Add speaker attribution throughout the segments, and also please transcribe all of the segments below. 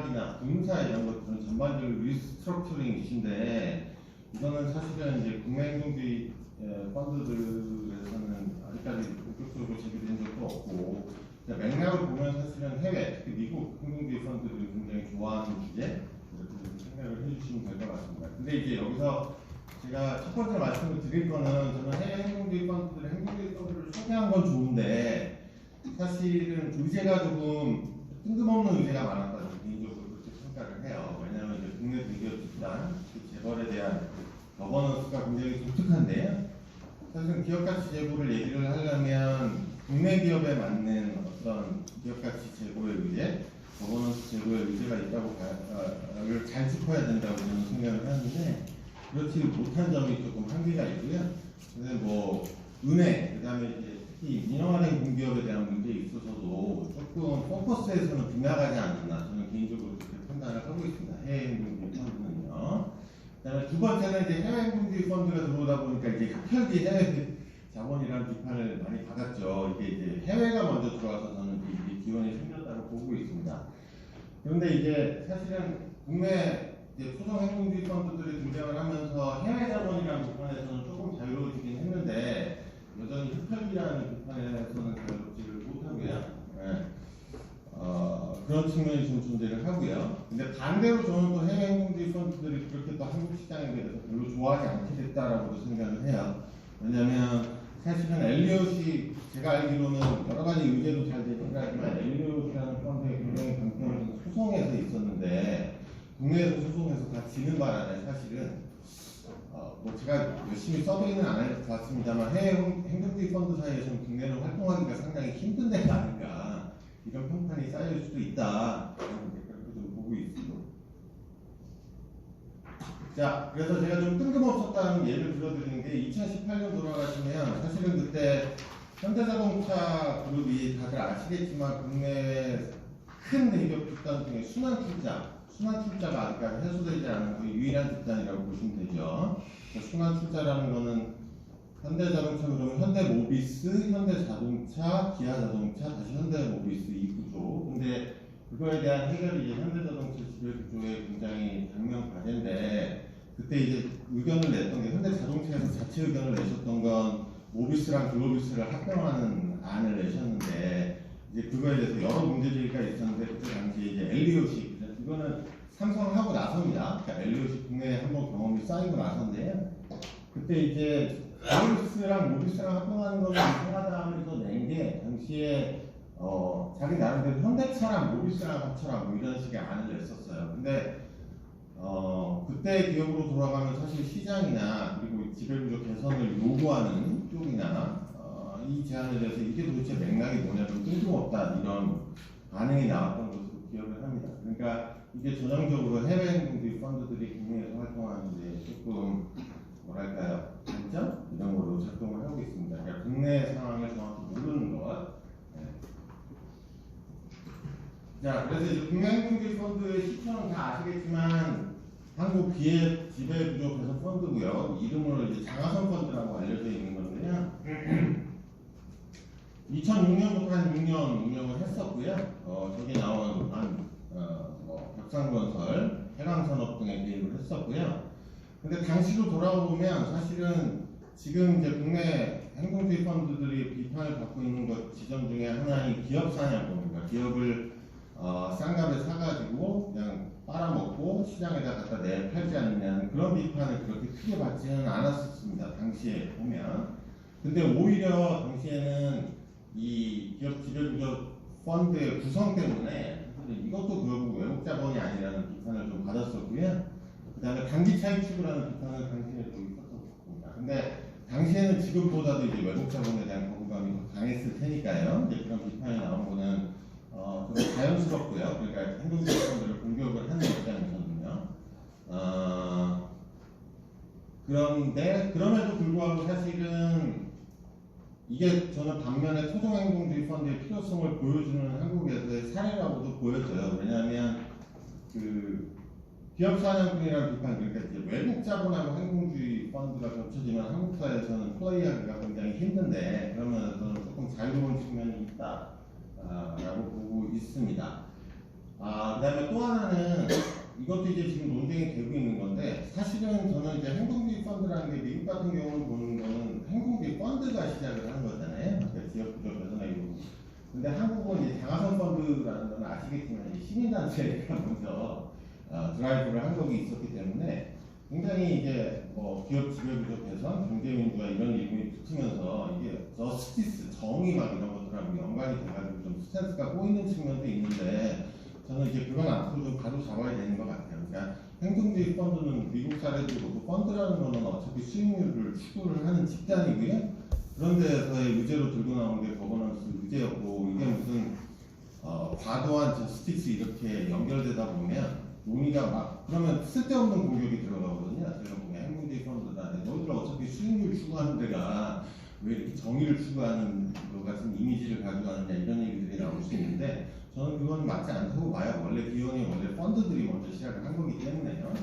Speaker 1: 계약이나 분사 이런 것들은 전반적으로 리스트럭처링 이슈인데, 이거는 사실은 이제 국내 행동주의 펀드들에서는 아직까지 본격적으로 제기된 적도 없고, 맥락을 보면 사실은 해외, 특히 미국 행동주의 펀드들이 굉장히 좋아하는 주제, 이렇게 좀 생각을 해주시면 될 것 같습니다. 근데 이제 여기서 제가 첫 번째 말씀을 드릴 거는, 저는 해외 행동주의 펀드를 소개한 건 좋은데, 사실은 의제가 조금 뜬금없는 의제가 많았다고 개인적으로 그렇게 평가를 해요. 왜냐하면 이제 국내 대기업 집단, 재벌에 대한 거버넌스가 굉장히 독특한데요. 사실은 기업가치 제고를 얘기를 하려면 국내 기업에 맞는 어떤 기업가치 제고의 의제, 거버넌스 제고의 의제가 있다고 잘 짚어야 된다고 저는 생각을 하는데, 그렇지 못한 점이 조금 한계가 있고요. 근데 뭐 은행, 그다음에 이제 특히 민영화된 공기업에 대한 문제에 있어서도 조금 포커스에서는 빗나가지 않았나, 저는 개인적으로 그렇게 판단을 하고 있습니다. 해외 행동주의 펀드는요. 그다음에 두 번째는 이제 해외 행동주의 펀드가 들어오다 보니까 이제 흡혈기 해외 자본이라는 비판을 많이 받았죠. 이게 이제 해외가 먼저 들어와서 저는 이제 기원이 생겼다고 보고 있습니다. 그런데 이제 사실은 국내 이제 토종 행동주의 펀드들이 등장을 하면서 해외 자본이라는 비판에서는 조금 자유로워지긴 했는데, 여전히 흡혈기라는 비판에서는 자유롭지를 못하고요. 네. 그런 측면이 좀 존재를 하고요. 근데 반대로 저는 또 해외 행동주의 펀드들이 그렇게 또 한국 시장에 대해서 별로 좋아하지 않게 됐다라고도 생각을 해요. 왜냐하면 사실은 엘리엇이, 제가 알기로는 여러 가지 의제도 잘 되긴 하지만 엘리엇이라는 펀드에 굉장히 강점은 소송에서 있었는데, 국내에서 소송에서 다 지는 바람에 사실은 뭐 제가 열심히 서베이는 안 해봤습니다만 해외 행동주의 펀드 사이에서는 국내로 활동하기가 상당히 힘든 데가 아닌가, 이런 평판이 쌓일 수도 있다, 그렇게 좀 보고 있습니다. 자, 그래서 제가 좀 뜬금없었다는 예를 들어드리는 게, 2018년 돌아가시면 사실은 그때 현대자동차 그룹이 다들 아시겠지만 국내 큰 대기업 집단 중에 순환출자가 아직까지 해소되지 않은 거의 유일한 집단이라고 보시면 되죠. 순환출자라는 거는 현대자동차 그러면 현대모비스, 현대자동차, 기아자동차, 다시 현대모비스 이 구조. 근데 그거에 대한 해결이 이제 현대자동차 지배 구조의 굉장히 당면 과제인데, 그때 이제 의견을 냈던 게, 현대자동차에서 자체 의견을 내셨던 건 모비스랑 글로비스를 합병하는 안을 내셨는데, 이제 그거에 대해서 여러 문제제기가 있었는데, 그때 당시에 이제 엘리엇이, 이거는 삼성하고 나서입니다. 그러니까 엘리엇이 국내에 한번 경험이 쌓이고 나서인데요. 그때 이제 글로비스랑 모비스랑 합병하는 거는 이상하다 하면서 낸 게, 당시에 자기 나름대로 현대차랑 모비스랑 합쳐라 뭐 이런 식의 안을 냈었어요. 근데 그때 기업으로 돌아가면 사실 시장이나 그리고 지배구조 개선을 요구하는 쪽이나 이 제안에 대해서 이게 도대체 맥락이 뭐냐면 뜬금없다, 이런 반응이 나왔던 것으로 기억을 합니다. 그러니까 이게 전형적으로 해외 행동주의 펀드들이 국내에서 활동하는데 조금 뭐랄까요, 단점 이런 거로 작동을 하고 있습니다. 그러니까 국내 상황을 정확히 모르는 것. 자, 그래서 이제 국내 행동주의 펀드의 시초는 다 아시겠지만 한국 기획 지배구조 개선 펀드고요. 이름으로 이제 장하선 펀드라고 알려져 있는 건데요. 2006년부터 한 6년 운영을 했었고요. 저기 나온 벽상건설, 해강산업 등에 개입을 했었고요. 근데 당시로 돌아보면 사실은 지금 이제 국내 행동주의 펀드들이 비판을 받고 있는 것 지점 중에 하나인 기업 사냥법입니다. 기업을 싼 값에 사가지고 그냥 빨아먹고 시장에다 갖다 팔지 않느냐는 그런 비판을 그렇게 크게 받지는 않았었습니다. 당시에 보면. 근데 오히려 당시에는 이 기업 지배구조 펀드의 구성 때문에 이것도 결국 외국 자본이 아니라는 비판을 좀 받았었고요. 그 다음에 단기 차익 추구라는 비판을 당시에 좀 있었습니다. 근데 당시에는 지금보다도 이제 외국 자본에 대한 거부감이 더 강했을 테니까요. 이제 그런 비판이 나온 거는 좀 자연스럽고요. 그러니까 행동주의 펀드를 공격을 하는 입장에서는요. 그런데 그럼에도 불구하고 사실은 이게 저는 반면에 토종행동주의 펀드의 필요성을 보여주는 한국에서의 사례라고도 보여져요. 왜냐하면 그 기업 사냥꾼이라는 비판, 그러니까 이제 외국 자본하고 행동주의 펀드가 겹쳐지면 한국 사회에서는 플레이하기가 굉장히 힘든데, 그러면 저는 조금 자유로운 측면이 있다라고 보고 있습니다. 그 다음에 또 하나는 이것도 이제 지금 논쟁이 되고 있는 건데, 사실은 저는 이제 행동주의 펀드라는 게 미국 같은 경우를 보는 거는 행동주의 펀드가 시작을 하는 거잖아요. 그러니까 지역 구조 개선하고. 근데 한국은 이제 장하선 펀드라는 건 아시겠지만 시민단체가 먼저 드라이브를 한 적이 있었기 때문에 굉장히 이제 뭐 기업 지배구조 개선, 경제민주화 이런 이름이 붙으면서 이게 저스티스, 정의 막 이런 것들하고 연관이 돼가지고 좀 스탠스가 꼬이는 측면도 있는데, 저는 이제 그건 앞으로 좀 바로 잡아야 되는 것 같아요. 그러니까 행동주의 펀드는 미국 사례도 그렇고 펀드라는 거는 어차피 수익률을 추구를 하는 집단이고요. 그런 데서의 의제로 들고 나온 게 거버넌스 의제였고, 이게 무슨 과도한 저스티스 이렇게 연결되다 보면 논의가 막 그러면 쓸데없는 공격이 들어가거든요. 제가 보면 행동주의 펀드다. 너희들 어차피 수익률 추구하는 데가 왜 이렇게 정의를 추구하는 것 같은 이미지를 가져가느냐 이런 얘기들이 나올 수 있는데, 저는 그건 맞지 않다고 봐요. 원래 기원이 원래 펀드들이 먼저 시작을 한 거기 때문에요.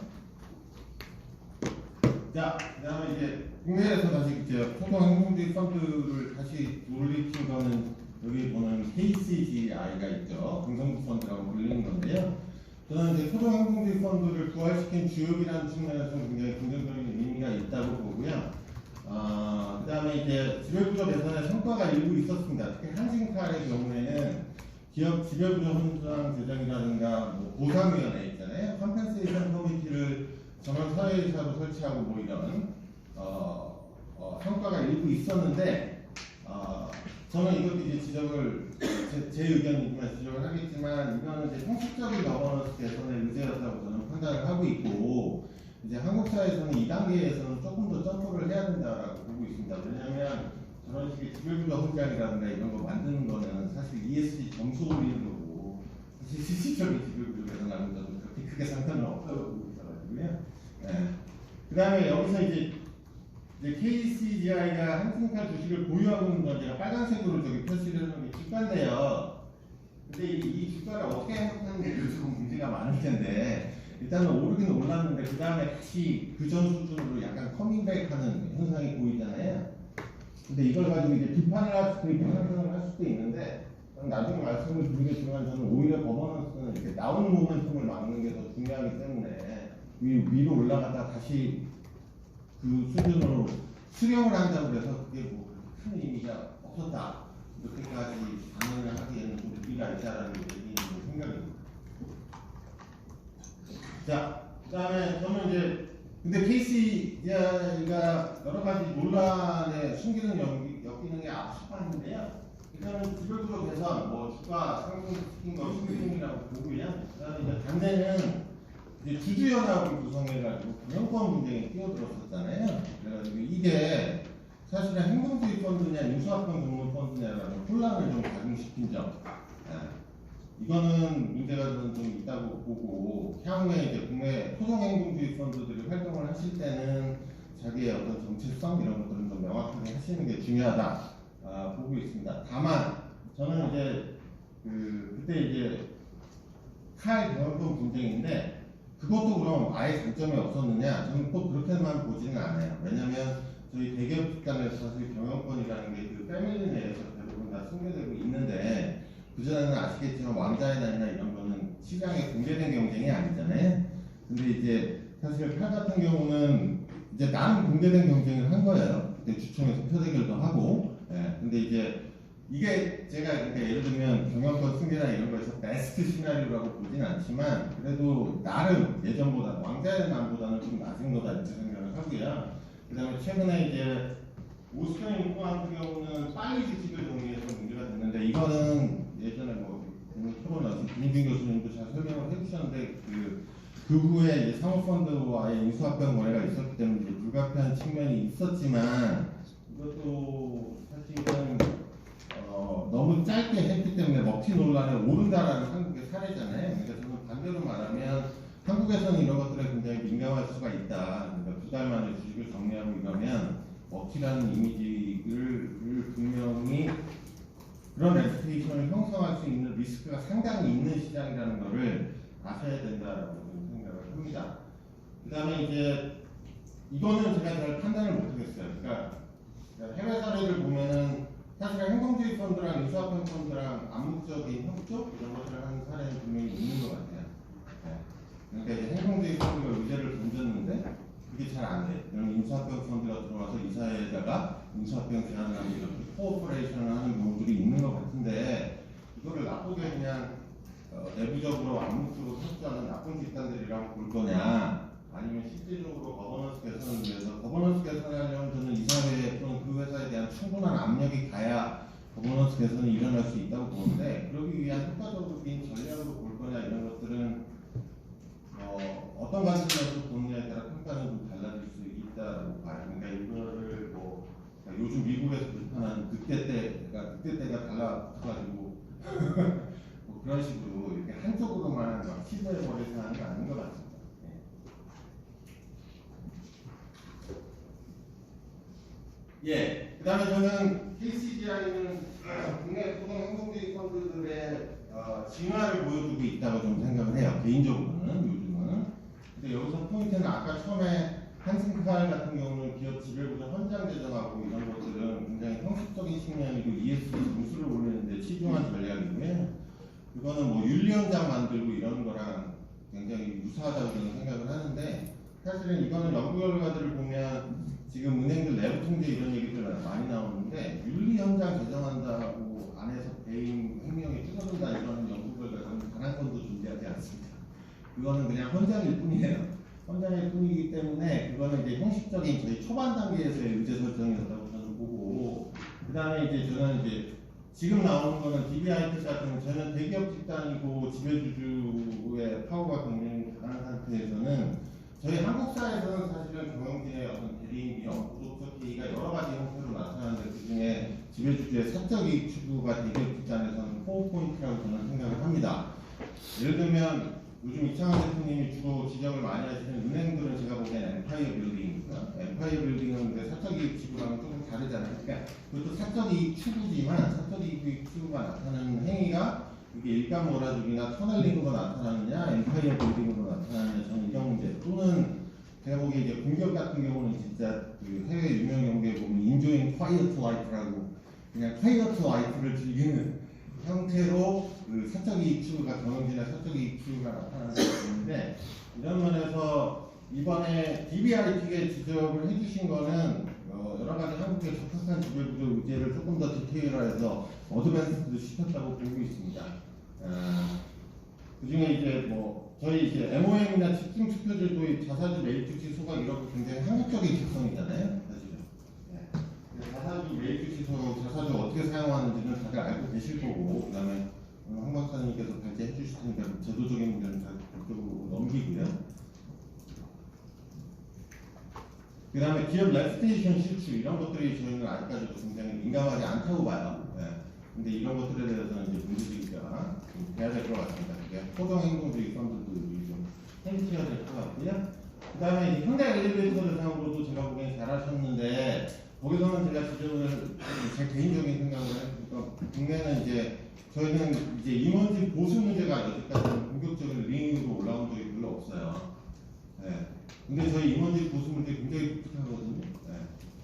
Speaker 1: 자, 그다음에 이제 국내에서 다시 이제 소통 행동주의 펀드를 다시 돌리킨 거는 여기 보는 KCGI가 있죠. 긍정부 펀드라고 불리는 건데요. 저는 이제 소통 행동주의 펀드를 부활시킨 주역이라는 측면에서 굉장히 긍정적인 의미가 있다고 보고요. 그다음에 이제 지배구조 개선의 성과가 일부 있었습니다. 특히 한진칼의 경우에는 기업 지배구조 현장 제정이라든가 뭐 보상위원회 있잖아요. 컴펜세이션 커미티를 전원 사회이사로 설치하고 뭐 이런 성과가 일부 있었는데, 저는 이것도 이제 지적을 제 의견이지만 지적을 하겠지만, 이거는 이제 형식적인 거버넌스 개선의 의제였다고 저는 판단을 하고 있고, 이제 한국 사회에서는 2단계에서는 조금 더 점프를 해야 된다라고 보고 있습니다. 왜냐하면 저런 식의 지배구조 현장이라든가 이런 거 만드는 거는 사실 ESG 점수 올리는 거고, 사실 실질적인 지배구조 개선하는 것은 그렇게 크게 상관은 없다고 보고 있어가지고요. 네. 그 다음에 여기서 이제 KCGI가 한진칼 주식을 보유하고 있는 건 제가 빨간색으로 저기 표시를 해놓은 게 주가인데요. 근데 이 주가를 어떻게 해석하는 게 좀 문제가 많을 텐데, 일단은 오르긴 올랐는데 그 다음에 다시 그전 수준으로 약간 커밍백하는 현상이 보이잖아요. 근데 이걸 가지고 이제 비판을 할 수도 있고 상상을 할 수도 있는데, 나중에 말씀을 드리겠지만 저는 오히려 거버넌스는 이렇게 나오는 모멘텀을 막는 게 더 중요하기 때문에 위로 올라가다 다시 그 수준으로 수렴을 한다고 해서 그게 뭐 큰 의미가 없었다, 이렇게까지 반응을 하기에는 좀 무리가 있다라는 생각입니다. 자, 그 다음에 저는 이제 근데 KCGI가 여러 가지 논란에 숨기는 엮이는 게 앞서가는데요. 일단은 지배구조 개선, 뭐 주가 상승시킨 거 숨기능이라고 보고요. 그다음에 이제 반대는 이제 주주연합을 구성해가지고 경영권 문제에 끼어들었었잖아요. 그래가지고 이게 사실은 행동주의 펀드냐 인수합병 종목 펀드냐라는 혼란을 좀 작용시킨 점. 이거는 문제가 좀 있다고 보고, 향후에 이제 국내 토종행동주의 펀드들이 활동을 하실 때는 자기의 어떤 정체성 이런 것들은 좀 명확하게 하시는 게 중요하다 보고 있습니다. 다만 저는 이제 그때 이제 칼 경영권 분쟁인데, 그것도 그럼 아예 장점이 없었느냐? 저는 꼭 그렇게만 보지는 않아요. 왜냐하면 저희 대기업 집단에서 사실 경영권이라는 게 그 패밀리 내에서 대부분 다 승계되고 있는데, 그전에는 아시겠지만 왕자의 날이나 이런 거는 시장에 공개된 경쟁이 아니잖아요. 근데 이제 사실 칼 같은 경우는 이제 나름 공개된 경쟁을 한 거예요. 그때 주총에서 표대결도 하고. 근데 이제 이게 제가 그러니까 예를 들면 경영권 승계나 이런 거에서 베스트 시나리오라고 보진 않지만, 그래도 나름 예전보다 왕자의 날보다는 좀 낮은 거다 이렇게 생각을 하고요. 그 다음에 최근에 이제 오스트인 같은 경우는 빨리 주식을 정리해서 문제가 됐는데, 이거는 예전에 뭐 토론 나신 김준 교수님도 잘 설명을 해주셨는데, 그 후에 이제 사모펀드와의 인수합병 거래가 있었기 때문에 이제 불가피한 측면이 있었지만, 이것도 사실은 너무 짧게 했기 때문에 먹튀 논란에 오른다라는 한국의 사례잖아요. 그러니까 저는 반대로 말하면 한국에서는 이런 것들에 굉장히 민감할 수가 있다. 그러니까 두 달 만에 주식을 정리하고 이러면 먹튀라는 이미지를 분명히 그런 레pu테이션을 형성할 수 있는 리스크가 상당히 있는 시장이라는 것을 아셔야 된다라고 생각을 합니다. 그 다음에 이제 이거는 제가 잘 판단을 못하겠어요. 그러니까 해외 사례를 보면은 사실 행동주의 펀드랑 인수합병 펀드랑 암묵적인 협조 이런 것들을 하는 사례는 분명히 있는 것 같아요. 그러니까 이제 인수합병 제한하는 이렇게 코오퍼레이션을 하는 경우들이 있는 것 같은데 이거를 나쁘게 그냥 내부적으로 암묵적으로 협조하는 나쁜 집단들이라고 볼 거냐 아니면 실질적으로 거버넌스 개선을 위해서 거버넌스 개선을 하려면 저는 이 사회에 또는 그 회사에 대한 충분한 압력이 가야 거버넌스 개선이 일어날 수 있다고 보는데 그러기 위한 효과적인 전략으로 볼 거냐 이런 것들은 어떤 관점에서 보느냐에 따라 평가는 좀 달라질 수 있다고 봐요. 그러니까 이거를 그러니까 요즘 미국에서 비판하는 늑대 때가 달라가지고 뭐 그런 식으로 이렇게 한쪽으로만 막 시도해버리는 하는 게 아닌 것 같습니다. 예. 그 다음에 저는 KCGI는 국내 소동 행동주의 펀드들의 진화를 보여주고 있다고 좀 생각을 해요. 개인적으로는 요즘은. 근데 여기서 포인트는 아까 처음에 한승칼 같은 경우는 기업 지배구조 현장 재정하고 이런 것들은 굉장히 형식적인 측면이고 ESG 점수를 올리는데 치중한 전략이고요. 그거는 뭐 윤리현장 만들고 이런 거랑 굉장히 유사하다고 저는 생각을 하는데 사실은 이거는 연구 결과들을 보면 지금 은행들 내부 통제 이런 얘기들 많이 나오는데 윤리 현장 개정한다고 안에서 개인 횡령이 줄어든다 이런 연구 결과는 단 한 건도 존재하지 않습니다. 그거는 그냥 헌장일 뿐이에요. 헌장일 뿐이기 때문에 그거는 이제 형식적인 저희 초반 단계에서의 의제 설정이었다고 저는 보고 그 다음에 이제 저는 이제 지금 나오는 거는 DBIT 같은 저는 대기업 집단이고 지배주주의 파워가 굉장히 강한 상태에서는 저희 한국 사회에서는 사실은 경영진의 어떤 대리인 비용, 구독적 피의가 여러 가지 형태로 나타나는데 그 중에 지배주주의 사적 이익 추구가 대기업 집단에서는 코어 포인트라고 저는 생각을 합니다. 예를 들면 요즘 이창환 대표님이 주로 지적을 많이 하시는 은행들은 제가 보기엔 엠파이어 빌딩입니다. 엠파이어 빌딩은 근데 사적 이익 추구랑은 조금 다르잖아요. 그러니까 그것도 사적 이익 추구지만 사적 이익 추구가 나타나는 행위가 이게 일감 몰아주기나 터널링으로 나타나느냐, 엠파이어 빌딩으로 나타나느냐, 저는 이런 문제 또는 제가 보기에 이제 공격 같은 경우는 진짜 그 해외 유명 연구에 보면 enjoying quiet life라고 그냥 quiet life를 즐기는 형태로 그 사적 이익 추구가 경영진의 사적 이익 추구가 나타나는 게 있는데 이런 면에서 이번에 DBIT에 지적을 해주신 거는 여러 가지 한국의 적합한 지배구조 의제를 조금 더 디테일화해서 어드밴스도 시켰다고 보고 있습니다. 그 중에 이제 뭐 저희 이제 MOM이나 집중 투표들도 자사주 매입주치 소각 이렇게 굉장히 한국적인 특성이잖아요, 사실은. 자사주 매입주치 자사주 어떻게 사용하는지는 다들 알고 계실 거고, 그다음에 황 박사님께서 발제해 주실 테니까 제도적인 문제는 다 그쪽으로 넘기고요. 그 다음에 기업 레putation 실추 이런 것들이 저희는 아직까지도 굉장히 민감하지 않다고 봐요. 근데 이런 것들에 대해서는 이제 문제제기가 좀 돼야 될 것 같습니다. 그게 호정행동주의 펀드들이 좀 해주셔야 될 것 같고요. 그 다음에 현대 엘리베이터 대상으로도 제가 보기엔 잘하셨는데 거기서는 제가 지적을 제 개인적인 생각을 해보니까 국내는 이제 저희는 이제 임원진 보수 문제가 여기까지는 본격적인 링으로 올라온 적이 별로 없어요. 근데 저희 임원진 보수 문제 굉장히 독특하거든요.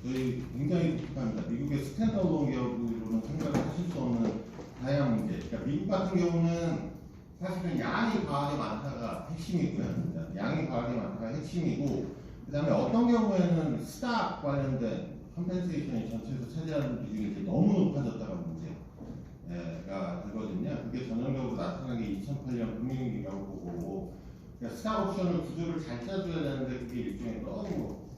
Speaker 1: 저희 굉장히 독특합니다. 미국의 스탠더론 기업으로는 생각을 하실 수 없는 다양한 문제. 그러니까 미국 같은 경우는 사실은 양이 과하게 많다가 핵심이고요. 양이 과하게 많다가 핵심이고, 그 다음에 어떤 경우에는 스탁 관련된 컴펜세이션이 전체에서 차지하는 비중이 이제 너무 높아졌다가 문제가 되거든요. 그게 전형적으로 나타난 게 2008년 금융위기라고 보고, 그러니까 스탁 옵션을 구조를 잘 짜줘야 되는데 그게 일종의 떠오르고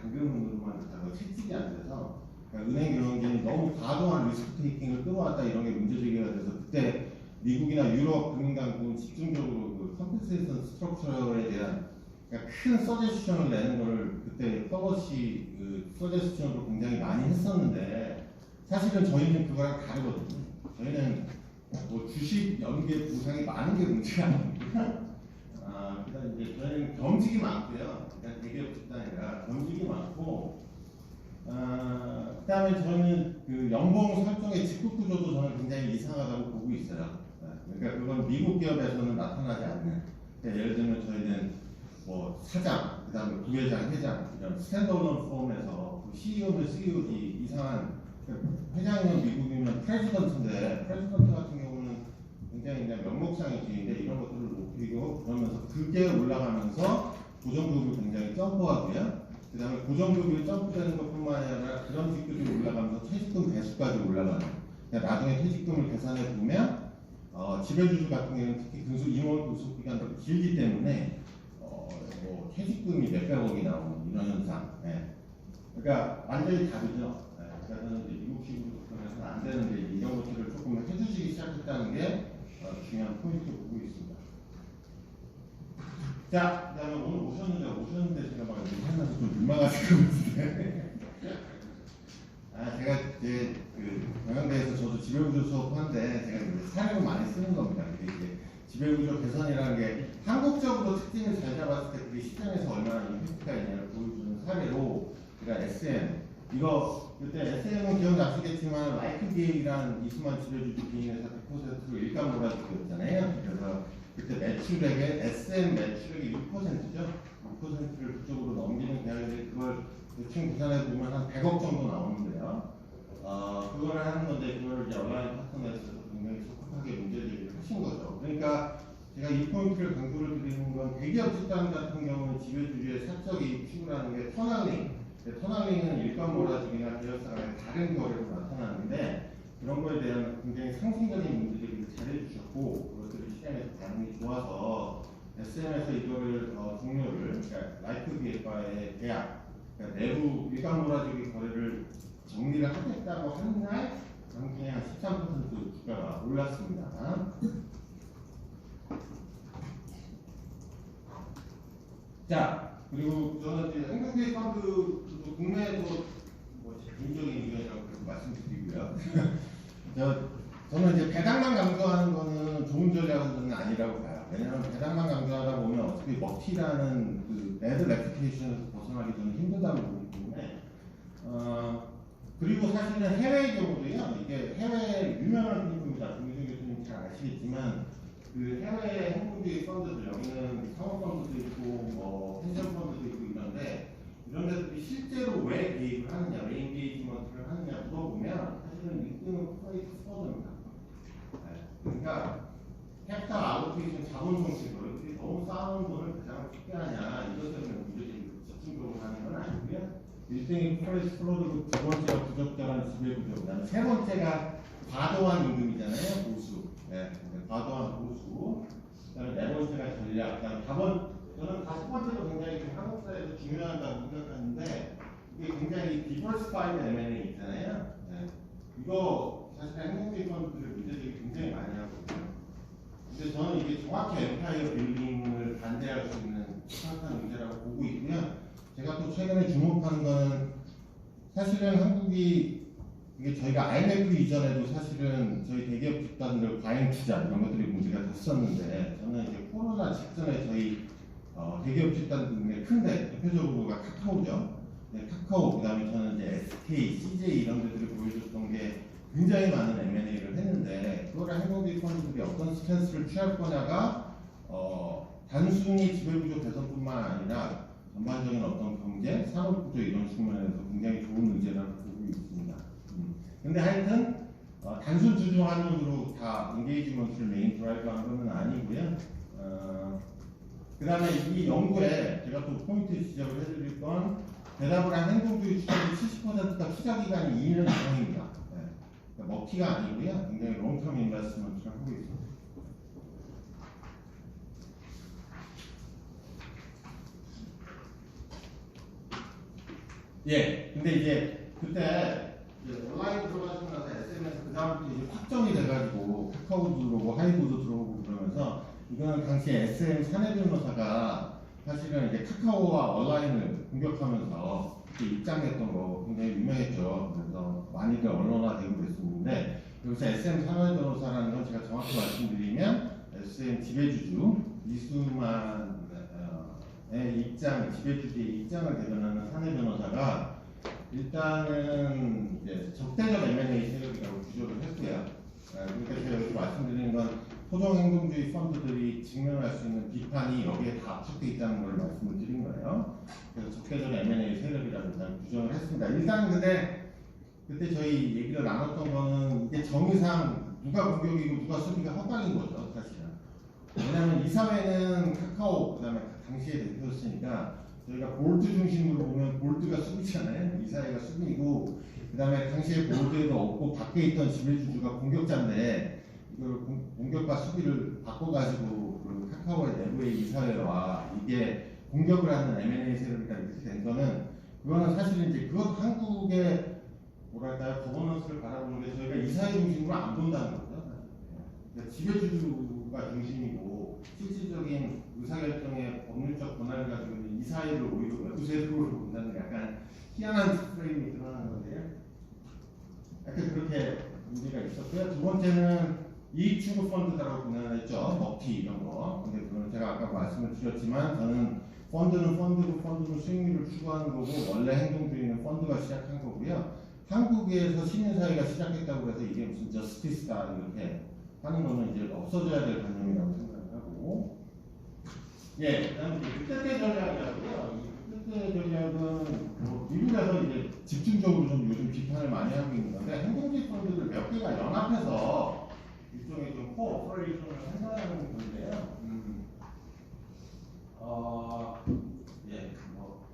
Speaker 1: 당근으로만 가서 채찍이 안 돼서 그러니까 은행 경영진이 너무 과도한 리스크 테이킹을 끌어왔다 이런 게 문제제기가 돼서 그때 미국이나 유럽 금융당국은 집중적으로 그 컴펜세이션 스트럭처에 대한 그러니까 큰 서제스션을 내는 거를 그때 퍼버시 그 서제스션으로 굉장히 많이 했었는데 사실은 저희는 그거랑 다르거든요. 저희는 뭐 주식 연계 보상이 많은 게 문제가 아닙니다. 그다음 이제 저희는 겸직이 많고요. 그러니까 대기업 집단이라 겸직이 많고, 그다음에 저는 그 연봉 설정의 직급 구조도 저는 굉장히 이상하다고 보고 있어요. 그러니까 그건 미국 기업에서는 나타나지 않는. 그러니까 예를 들면 저희는 뭐 사장, 그다음에 부회장, 회장 이런 스탠더드 폼에서 CEO는 CEO지 이상한 그러니까 회장이면 미국이면 프레지던트인데 프레지던트 같은 경우는 굉장히 그냥 명목상의 지위인데 이런 것들을 높이고 그러면서 그게 올라가면서 고정급을 굉장히 점프하고요. 그 다음에 고정급이 점프되는 것뿐만 아니라 그런 직급이 올라가면서 퇴직금 배수까지 올라가는. 그러니까 나중에 퇴직금을 계산해 보면 지배주주 같은 경우는 특히 임원 근속 기간이 길기 때문에 뭐 퇴직금이 몇백억이 나오는 이런 현상. 예. 그러니까 완전히 다르죠. 예. 그러니까 저는 이제 미국식으로 접근해서는 안 되는데 이런 것들을 조금 해주시기 시작했다는 게 중요한 포인트로 보고 있습니다. 자, 그다음에 오늘 오셨는데 제가 막 하면서 좀 민망하시고 있는데 제가 이제 그 경영대에서 저도 지배구조 수업하는데 제가 이제 사례로 많이 쓰는 겁니다. 근데 이제 지배구조 개선이라는 게 한국적으로 특징을 잘 잡았을 때 그게 시장에서 얼마나 임팩트가 있냐를 보여주는 사례로 그러니까 SM 이거 그때 SM은 기억나시겠지만 라이프 기획이라는 이수만 지배주주 개인회사 100%로 일감 몰아주기였잖아요. 그래서 그때 매출액의 SM 매출액의 6%죠. 6%를 그쪽으로 넘기는 계약인데 그걸 대충 계산해 보면 한 100억 정도 나오는데요. 그거를 하는 건데 그거를 이제 온라인 파트너에서 굉장히 적극하게 문제제기를 하신 거죠. 그러니까 제가 이 포인트를 강조를 드리는 건 대기업 집단 같은 경우는 지배주주의 사적 이익 추구라는 게 터널링. 터널링은 일감 몰아주기나 계열사 간의 다른 거래로 나타나는데 그런 거에 대한 굉장히 상승적인 문제제기를 잘해주셨고 그것들이 시장에서 반응이 좋아서 SM에서 이거를 종료를 그러니까 라이프 기획과의 계약 그러니까 내부 일감 몰아주기 거래를 정리를 하겠다고 하는 날 당장에 한 13% 주가가 올랐습니다. 자 그리고 저는 이제 행동기획 펀드 국내에도 뭐 개인적인 의견이라고 말씀드리고요. 저는 이제 배당만 강조하는 거는 좋은 전략은 아니라고 봐요. 왜냐하면 배당만 강조하다 보면 어차피 먹튀라는 그 배드 레퓨테이션에서 벗어나기 좀 힘들다고 보기 때문에 그리고 사실은 해외의 경우도요. 이게 해외 유명한 분입니다. 김민정 교수님 잘 아시겠지만 그 해외의 행동주의 펀드들 여기는 상업펀드도 있고 뭐 펜션펀드도 있고 이런데 이런 데들이 실제로 왜 개입을 하느냐, 왜 인게이지먼트를 하느냐 물어보면 사실은 1등은 프라이트 스쿼드입니다. 그러니까 캐피탈 알로케이션 자본 정책으로 이렇게 너무 쌓아놓은 돈을 가장 쉽게 하냐 이것 때문에 문제들이 집중적으로 하는 건 아니고요. 1등이 프라이트 스쿼드고 두 번째가 부적절한 지배구조, 그다음에 세 번째가 과도한 임금이잖아요. 보수. 네, 과도한 보수. 그다음에 네 번째가 전략. 그다음에 저는 다섯 번째도 굉장히 한국 사회에서 중요하다고 생각하는데 이게 굉장히 디버시파이드 M&A 있잖아요. 네. 이거 사실 행동주의 펀드들의 문제들이 굉장히 많이 하거든요. 근데 저는 이게 정확히 엠파이어 빌딩을 반대할 수 있는 심각한 문제라고 보고 있고요. 제가 또 최근에 주목하는 거는 사실은 한국이 이게 저희가 IMF 이전에도 사실은 저희 대기업 집단들 과잉 투자 이런 것들이 문제가 됐었는데 저는 이제 코로나 직전에 저희 대기업 집단 중에 큰데 대표적으로가 카카오죠. 네, 카카오 그다음에 저는 이제 SK, CJ 이런 데들이 보여줬던 게 굉장히 많은 M&A를 했는데 그거를 행동주의 펀드들이 어떤 스탠스를 취할 거냐가 단순히 지배구조 개선뿐만 아니라 전반적인 어떤 경제, 산업구조 이런 측면에서 굉장히 좋은 의제라고 보고 있습니다. 근데 하여튼 단순 주주 환원으로 다 인게이지먼트를 메인 드라이브 하는 건 아니고요. 그 다음에 이 연구에 제가 또 포인트 지적을 해드릴 건 대답을 한 행동주의 주주의 70%가 투자 기간이 2년 이상입니다. 네. 그러니까 먹튀가 아니고요. 굉장히 롱텀 인베스트먼트를 하고 있습니다. 예, 근데 이제 그때 온라인 들어가시고 나서 SM에서 그 다음부터 이제 확정이 돼가지고 카카오도 들어오고 하이브도 들어오고 그러면서 이거는 당시에 SM 사내 변호사가 사실은 이제 카카오와 온라인을 공격하면서 입장했던 거 굉장히 유명했죠. 그래서 많이들 언론화되고 그랬었는데 여기서 SM 사내 변호사라는 건 제가 정확히 말씀드리면 SM 지배주주 이수만의 입장, 지배주주의 입장을 대변하는 사내 변호사가 일단은 이제 적대적 M&A 세력이라고 규정을 했고요. 그러니까 제가 여기 말씀드리는 건 토종행동주의 펀드들이 직면할 수 있는 비판이 여기에 다 압축되어 있다는 걸 말씀을 드린 거예요. 그래서 적대적 M&A 세력이라고 일단 규정을 했습니다. 일단 근데 그때 저희 얘기를 나눴던 거는 이게 정의상 누가 공격이고 누가 수비가 헛갈린 거죠, 사실은. 왜냐하면 이 사회는 카카오, 그 다음에 당시에 대표였으니까 저희가 볼드 중심으로 보면 볼드가 수비잖아요. 이사회가 수비고 그 다음에 당시에 볼드에도 없고 밖에 있던 지배주주가 공격자인데 이걸 공격과 수비를 바꿔가지고 그 카카오의 내부의 이사회와 이게 공격을 하는 M&A 세력이가 이렇게 된 거는 그거는 사실은 이제 그 한국의 뭐랄까요 거버넌스를 바라보는 게 저희가 이사회 중심으로 안 본다는 거죠. 그러니까 지배주주가 중심이고 실질적인 의사결정의 법률적 권한을 가지고 있는 이사회를 오히려 외부 세력으로 본다는 약간 희한한 프레임이 드러나는 건데요. 약간 그렇게 문제가 있었고요. 두 번째는 이익 추구 펀드라고 분할했죠. 먹튀 이런 거. 근데 그건 제가 아까 말씀을 드렸지만 저는 펀드는 펀드고 펀드는 수익률을 추구하는 거고 원래 행동주의는 펀드가 시작한 거고요. 한국에서 시민사회가 시작했다고 해서 이게 무슨 저스티스다 이렇게 하는 거는 이제 없어져야 될 개념이라고 생각을 하고 예, 그다음에 늑대떼 전략이라고요. 이 늑대떼 전략은 뭐 미국에서 이제 집중적으로 좀 요즘 비판을 많이 하고 있는 건데 행동주의 펀드들 몇 개가 연합해서 일종의 좀 코오퍼레이션을 한다는 건데요. 예, 뭐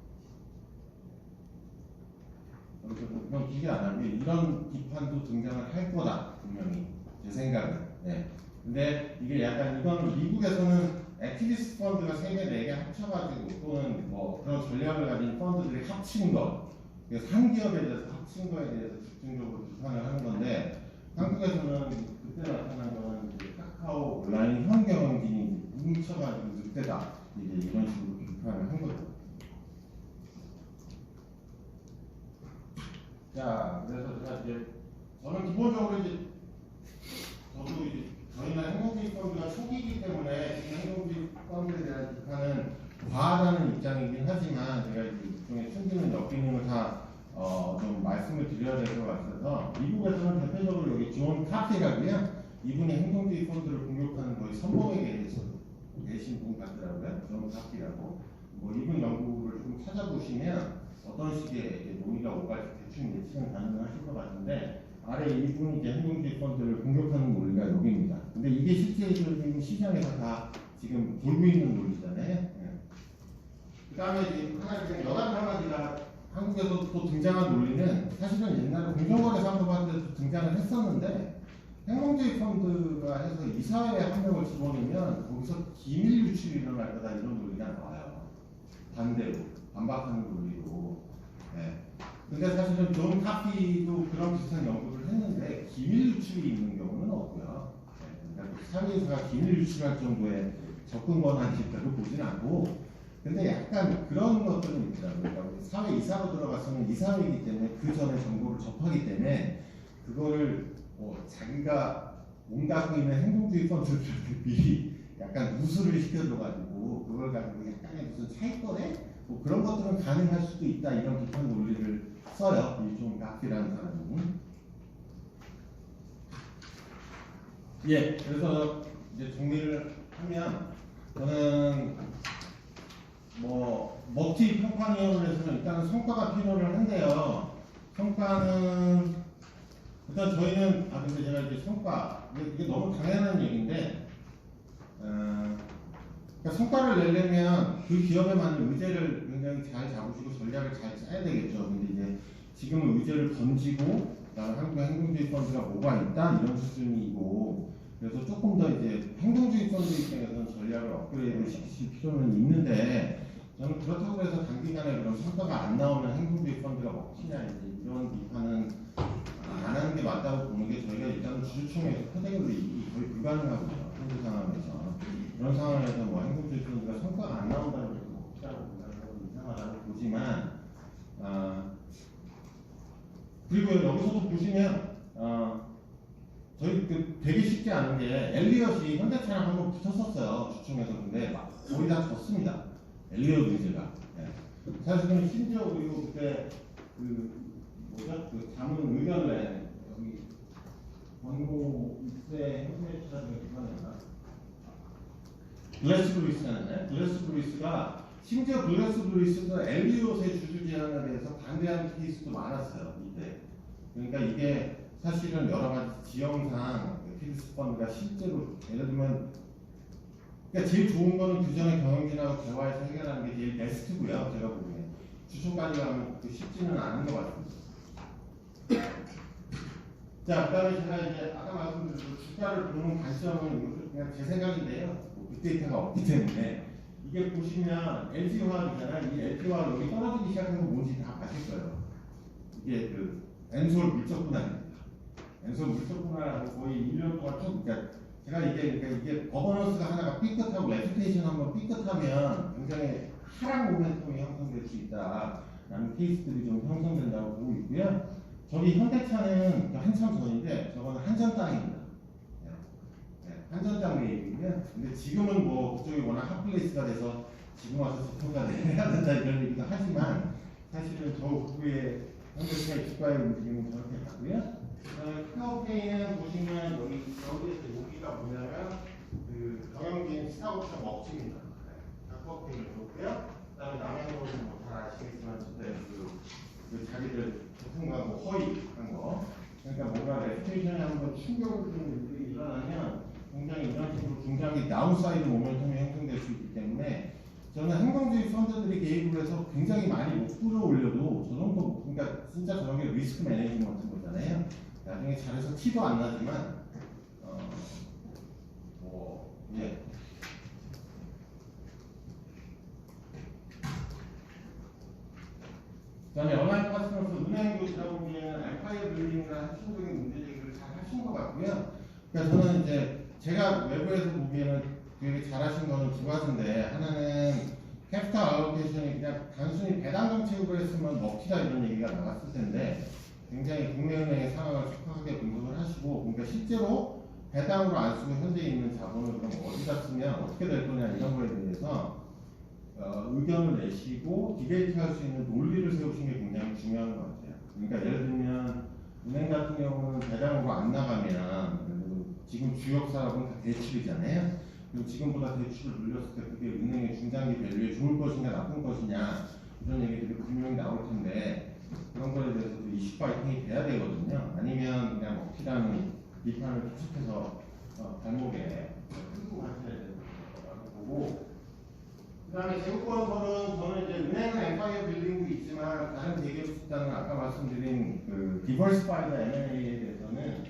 Speaker 1: 그런 기대 안 하고 이런 비판도 등장을 할 거다 분명히 제 생각은. 예. 근데 이게 약간 이건 미국에서는 액티비스트 펀드가 3개, 4개 합쳐가지고 또는 뭐 그런 전략을 가진 펀드들이 합친 것, 그래서 한 기업에 대해서 합친 거에 대해서 집중적으로 비판을 하는 건데 한국에서는 그때 나타난 거는 이제 카카오 온라인 현 경영진이 뭉쳐가지고 늑대다 이제 이런 식으로 비판을 한 거죠. 자, 그래서 제가 이제 저는 기본적으로 이제 저도 이제 저희는 행동주의 펀드가 초기이기 때문에 지금 행동주의 펀드에 대한 비판은 과하다는 입장이긴 하지만 제가 이제 일종의 숨기는 역기능을 다 좀 말씀을 드려야 될 것 같아서 미국에서는 대표적으로 여기 존 카피라고요. 이분이 행동주의 펀드를 공격하는 거의 선봉에 계신 분 같더라고요. 존 카피라고. 뭐 이분 연구를 좀 찾아보시면 어떤 식의 논의가 오갈지 대충 예측은 가능하실 것 같은데 아래 이분이 이제 행동주의 펀드를 공격하는 논리가 여기입니다. 근데 이게 실제적인 시장에서 다 지금 돌고 있는 논리잖아요. 예. 그 다음에 이제 하나 그냥 연합 한 가지가 한국에서 또 등장한 논리는 사실은 옛날에 공정거래 상법할 때도 등장을 했었는데 행동주의 펀드가 해서 이사회에 한 명을 집어넣으면 거기서 기밀 유출이 일어날 거다 이런 논리가 나와요. 반대로 반박하는 논리로. 예. 근데 사실은 존 카피도 그런 비슷한 연구를 했는데 기밀 유출이 있는 경우는 없고요. 네, 그러니까 사회에서가 기밀 유출할 정도의 접근 권한이 있다고 보지는 않고 근데 약간 그런 것들은 있더라고요. 그러니까 사회 이사로 들어갔으면 이사회이기 때문에 그 전에 정보를 접하기 때문에 그거를 자기가 몸 갖고 있는 행동주의 펀드들한테 미리 약간 누수를 시켜줘가지고 그걸 가지고 약간의 무슨 차익거래? 뭐 그런 것들은 가능할 수도 있다 이런 비판 논리를 써요. 이 존 카피라는 사람은. 예, 그래서 이제 정리를 하면 저는 뭐 먹튀 평판위원회에서는 일단은 성과가 필요를 한데요. 성과는 일단 저희는 근데 제가 이제 성과 이게 너무 당연한 얘기인데 그러니까 성과를 내려면 그 기업에 맞는 의제를 굉장히 잘 잡으시고 전략을 잘 짜야 되겠죠. 근데 이제 지금은 의제를 던지고 그다음에 한국의 행동주의 펀드가 뭐가 있다 이런 수준이고 그래서 조금 더 이제 행동주의 펀드 입장에서는 전략을 업그레이드 시킬 필요는 있는데 저는 그렇다고 해서 단기간에 그런 성과가 안 나오는 행동주의 펀드가 먹히냐 이제 이런 비판은 안 하는 게 맞다고 보는 게 저희가 일단은 주주총회에서 표대로 이익이 거의 불가능하거든요. 현재 상황에서. 그런 상황에서 뭐 행동주의 펀드가 성과가 안 나온다고 해서 먹자고 본다는 이상하다고 보지만 그리고 여기서도 보시면 저희 되게 쉽지 않은 게 엘리엇이 현대차랑 한번 붙었었어요. 주총에서. 근데 거의 다 졌습니다. 엘리엇 의제가. 네. 사실은 심지어 그리고 그때 그 자문 의견을 낸 여기 권고 입세 현대차 중에 누가였나? 글래스 브루이스잖아요. 글래스 브루이스가 심지어 글래스 브루이스도 엘리엇의 주주 제한에 대해서 반대하는 케이스도 많았어요. 이때. 그러니까 이게 사실은 여러 가지 지형상 액티비스트 펀드가 실제로 예를 들면 그러니까 제일 좋은 거는 규정의 경영진하고 대화해서 해결하는 게 제일 베스트고요. 제가 보기에 주초까지 가면 쉽지는 않은 것 같습니다. 자, 그다음에 제가 이제 아까 말씀드린 주가를 보는 관점은 그냥 제 생각인데요. 뭐 빅데이터가 없기 때문에 이게 보시면 LG화학이잖아요. 이 LG화학 여기 떨어지기 시작하면 뭔지 다 아실 거예요. 이게 그 엔솔 밀접 분할입니다. 엔솔 밀접 분할하고 거의 1년 동안 쭉, 그러니까 제가 이게 버버넌스가 하나가 삐끗하고 레퓨테이션 한번 삐끗하면 굉장히 하락 모멘텀이 형성될 수 있다라는 케이스들이 좀 형성된다고 보고 있고요. 저기 현대차는 한참 전인데 저거는 한전 땅입니다. 한전 땅 얘기고요. 근데 지금은 뭐 그쪽이 워낙 핫플레이스가 돼서 지금 와서 서포가 해야 된다 이런 얘기도 하지만 사실은 저 후에 현대차의 주가의 움직임은 저렇게 가고요. 카카오페이는 보시면 여기가 뭐냐면 그 경영진 스타벅스 먹집니다. 카카오페이를 그렇고요. 그다음에 남양으로는 뭐잘 아시겠지만 그 자기들 제품과 뭐 허위한 거. 그러니까 뭔가 레퓨테이션에 한번 충격을 주는 일들이 일어나면 굉장히 이런 식으로 굉장히 다운사이드 모멘텀이 형성될 수 있기 때문에 저는 행동주의 펀드들이 개입을 해서 굉장히 많이 못 끌어올려도 저 정도, 그러니까 진짜 저런 게 리스크 매니지먼트 같은 거잖아요. 나중에 잘해서 티도 안 나지만 예. 그다음에 온라인 파트너로서 은행 교수라 보기에는 알파이어 빌딩이나 핵심적인 문제 제기를 잘 하신 것 같고요. 그러니까 저는 이제 제가 외부에서 보기에는 되게 잘하신 거는 두 가지인데, 하나는 캐피탈 알로케이션이 그냥 단순히 배당 정책으로 했으면 먹히다 이런 얘기가 나왔을 텐데 굉장히 국내은행의 상황을 촉박하게 분석을 하시고, 그러니까 실제로 배당으로 안 쓰고 현재 있는 자본을 그럼 어디다 쓰면 어떻게 될 거냐 이런 거에 대해서 의견을 내시고 디베이트 할 수 있는 논리를 세우신 게 굉장히 중요한 것 같아요. 그러니까 예를 들면 은행 같은 경우는 배당으로 안 나가면 지금 주역 사업은 다 대출이잖아요. 그럼 지금보다 대출을 늘렸을 때 그게 은행의 중장기 밸류에 좋을 것이냐 나쁜 것이냐 이런 얘기들이 분명히 나올 텐데 그런 거에 대해서도 이슈 파이팅이 돼야 되거든요. 아니면 그냥 먹히라는 비판을 계속해서 발목에 끌고 가셔야 된다고 보고, 그 다음에 제국권설은 저는 이제 은행은 엠파이어 빌딩도 있지만 다른 대기업 집단은 아까 말씀드린 그 디버시파이드 M&A에 대해서는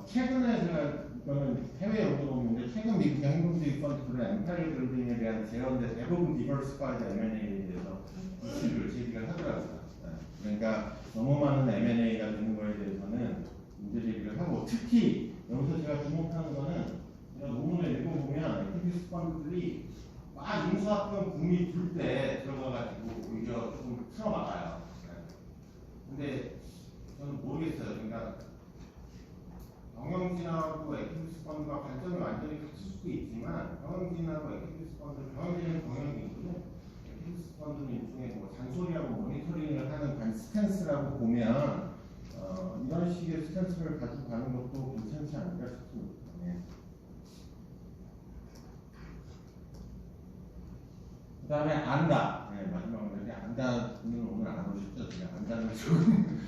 Speaker 1: 최근에 제가 이거는 해외 연구도 없는데 최근 미국의 행동주의 펀드들은 엠파이어 빌딩에 대한 제언데 대부분 디버시파이드 M&A에 대해서 이슈를 제기를 하더라고요. 그러니까 너무 많은 M&A가 되는 거에 대해서는 문제 제기를 하고, 특히 여기서 제가 주목하는 거는 제가 논문을 읽어보면 에퀴티 펀드들이 막 인수합병 붐이 불 때 들어가가지고 오히려 조금 틀어막아요. 근데 저는 모르겠어요. 그러니까 경영진하고 에퀴티 펀드가 관점이 완전히 같을 수도 있지만 경영진하고 에퀴티 펀드, 경영진은 경영이거든요. 에퀴티 펀드는 일종의 뭐 잔소리하고 모니터링을 하는 스탠스라고 보면 이런 식의 스탠스를 가지고 가는 것도 괜찮지 않을까 싶습니다. 네. 그 다음에 안다. 네, 마지막으로 안다는 오늘 안 오셨죠? 제가 안다는 조금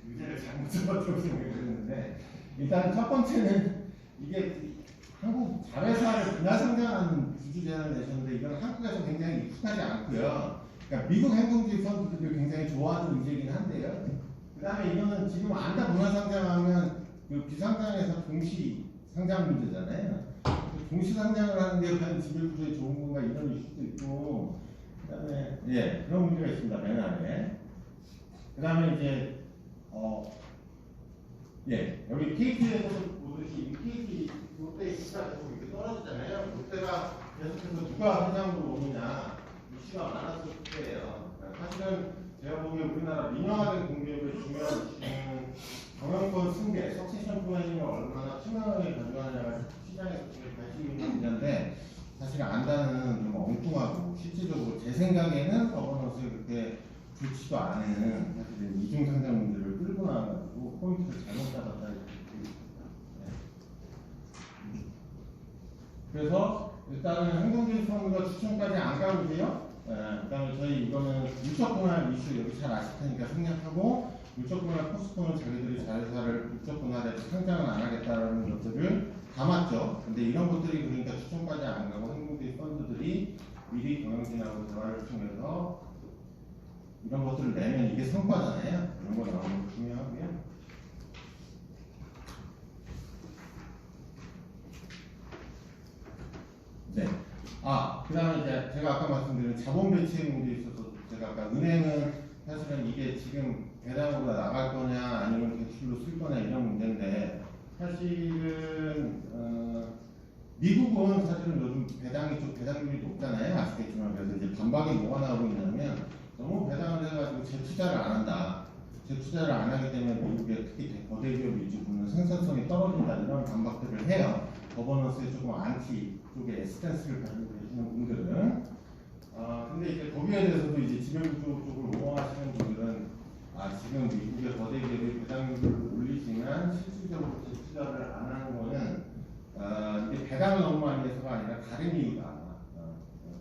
Speaker 1: 의제를 잘못 잡았다고 생각했는데, 일단 첫 번째는 이게 한국 자회사를 분할 상장하는 주주 제안을 내셨는데 이건 한국에서 굉장히 익숙하지 않고요. 그러니까 미국 행동주의 펀드들이 굉장히 좋아하는 의제이긴 한데요. 그 다음에 이거는 지금 안다 분할 상장하면 그 비상장에서 동시 상장 문제잖아요. 동시 상장을 하는 게 과연 지배 구조에 좋은 건가 이런 이슈도 있고, 그다음에 예 그런 문제가 있습니다. 맨 아래. 그다음에 이제 여기 KT에서도 보듯이 KT 롯데 시가가 계속 이렇게 떨어지잖아요. 롯데가 계속해서 누가 회장으로 오느냐 이슈가 많았을 때예요. 사실은 제가 보기에 우리나라 민영화된 공기업의 중요한 이슈는 경영권 승계, 석세션 플래닝을 얼마나 투명하게 가져가느냐가 시장에서 관심이 있는 분야인데, 사실 안다는 좀 엉뚱하고 실질적으로 제 생각에는 거버넌스에 그렇게 좋지도 않은 사실 이중 상장 문제를 끌고 나와가지고 포인트를 잘못 잡았다 이렇게 보고 있습니다. 네. 그래서 일단은 행동주의 펀드가 추천까지 안 가보세요. 그다음에 저희 이거는 물적 분할 이슈 여기 잘 아실 테니까 생략하고, 물적 분할 포스코는 자기들이 자회사를 물적 분할해서 상장을 안 하겠다라는 것들을 담았죠. 근데 이런 것들이 그러니까 추천까지 안 가고 행동주의 펀드들이 미리 경영진하고 대화를 통해서 이런 것들을 내면 이게 성과잖아요. 이런 거 나오는 거 중요하고요. 네. 그 다음에 이제 제가 아까 말씀드린 자본 배치의 문제에 있어서 제가 아까 은행은 사실은 이게 지금 배당으로 나갈 거냐 아니면 대출로 쓸 거냐 이런 문제인데 사실은 미국은 사실은 요즘 배당률이 높잖아요. 아시겠지만 그래서 이제 반박이 뭐가 나오고 있냐면 너무 배당을 해가지고 재투자를 안 한다. 재투자를 안 하기 때문에 미국의 특히 거대 기업 위주로는 생산성이 떨어진다 이런 반박들을 해요. 거버넌스에 조금 안티 쪽에 스탠스를 가지고 계시는 분들은 근데 이제 거기에 대해서도 이제 지배구조 쪽을 옹호하시는 분들은 지금 미국의 거대 기업이 배당률을 올리지만 실질적으로 재투자를 안 하는 거는 이게 배당을 너무 많이 해서가 아니라 다른 이유가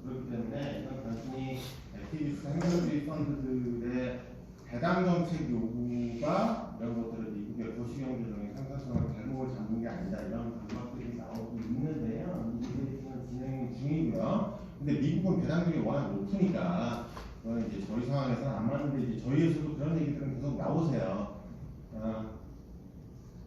Speaker 1: 그렇기 때문에 이건 단순히 액티비스트 행정주의 펀드들의 배당 정책 요구가 이런 것들을 미국의 도시경제적인 생산성을 발목을 잡는 게 아니다 이런 반박들이 나오고 있는데요. 이게 지금 진행 중이고요. 근데 미국은 배당률이 워낙 높으니까 그건 이제 저희 상황에서는 안 맞는데 이제 저희에서도 그런 얘기들은 계속 나오세요.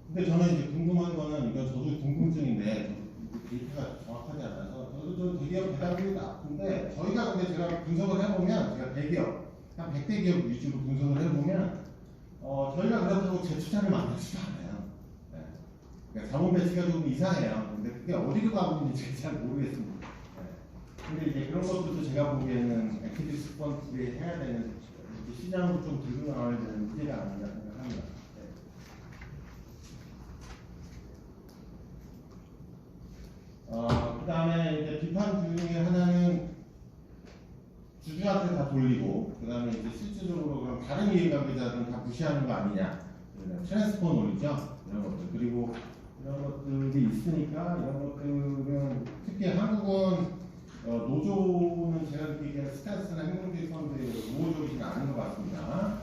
Speaker 1: 근데 저는 이제 궁금한 거는 이건 저도 궁금증인데 데이터가 정확하지 않아서 저도 대기업 배당률이 낮은데 저희가 근데 제가 분석을 해보면 제가 대기업 한 100대 기업 위주로 분석을 해보면 저희가 그렇다고 재투자를 만들지도 않아요. 네. 그러니까 자본 배치가 좀 이상해요. 근데 그게 어디로 가고 있는지 잘 모르겠습니다. 네. 근데 이제 그런 것들도 제가 보기에는 액티비스트 펀드에 해야 되는 시장으로 좀 들고 나와야 되는 문제가 아닌가 생각합니다. 그 다음에 이제 비판 중에 하나는 주주한테 다 돌리고, 그 다음에 이제 실질적으로 그럼 다른 이해관계자들은 다 무시하는 거 아니냐. 트랜스퍼 논리죠. 이런 것들. 그리고 이런 것들이 있으니까 이런 것들은 특히 한국은 노조는 제가 느끼기에 스탠스나 행동주의 펀드에 우호적이지는 않은 것 같습니다.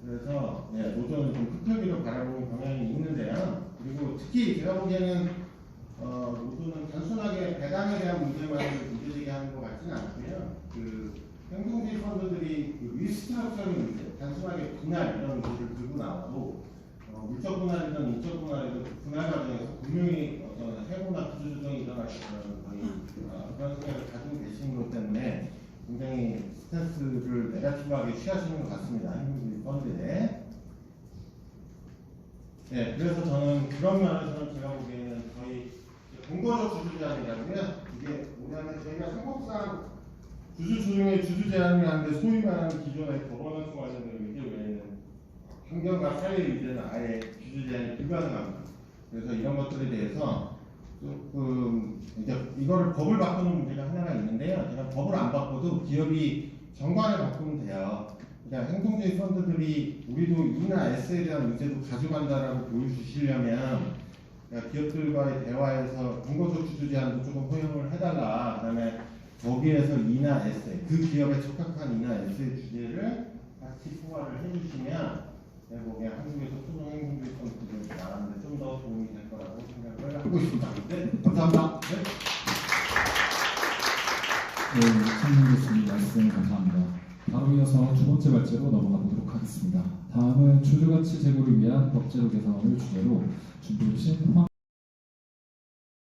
Speaker 1: 그래서 노조는 좀 흡혈기로 바라보는 경향이 있는데요. 그리고 특히 제가 보기에는 노조는 단순하게 배당에 대한 문제만 문제제기하는 것 같지는 않고요. 그 행동주의 펀드들이 그 리스트럭처링 문제, 단순하게 분할 이런 문제를 들고 나와도 물적 분할이든 인적 분할이든 그 분할 과정에서 분명히 어떤 해고나 구조 조정이 일어날 거는 그런 생각을 가지고 계시는 것 때문에 굉장히 스탠스를 네거티브하게 취하시는 것 같습니다. 행동주의 펀드에. 네, 그래서 저는 그런 면에서는 제가 보기에는 거의 근거적 주주 제한이라고요. 이게 뭐냐면 저희가 상법상 주주 중에 주주 제한이라는데 소위 말하는 기존의 거버넌스 관련된 의제 외에는 환경과 사회 의제는 아예 주주 제한이 불가능합니다. 그래서 이런 것들에 대해서 조금 이제 이거를 법을 바꾸는 문제가 하나가 있는데요. 제가 법을 안 바꿔도 기업이 정관을 바꾸면 돼요. 그냥 행동주의 펀드들이 우리도 E나 S에 대한 의제도 가져간다라고 보여주시려면 기업들과의 대화에서 근거적 주주 제한도 조금 허용을 해달라. 그다음에 거기에서 E나 S, 그 기업에 적합한 E나 S의 주제를 같이 포괄을 해주시면 제가 보기에 한국에서 토종 행동주의 펀드들을 나가는데 좀 더 도움이 될 거라고 생각을 하고 있습니다. 네, 감사합니다.
Speaker 2: 네, 교수님 말씀 감사합니다. 바로 이어서 두 번째 발제로 넘어가 보도록 하겠습니다. 다음은 주주가치 제고를 위한 법제로 개선을 주제로 준비해 주신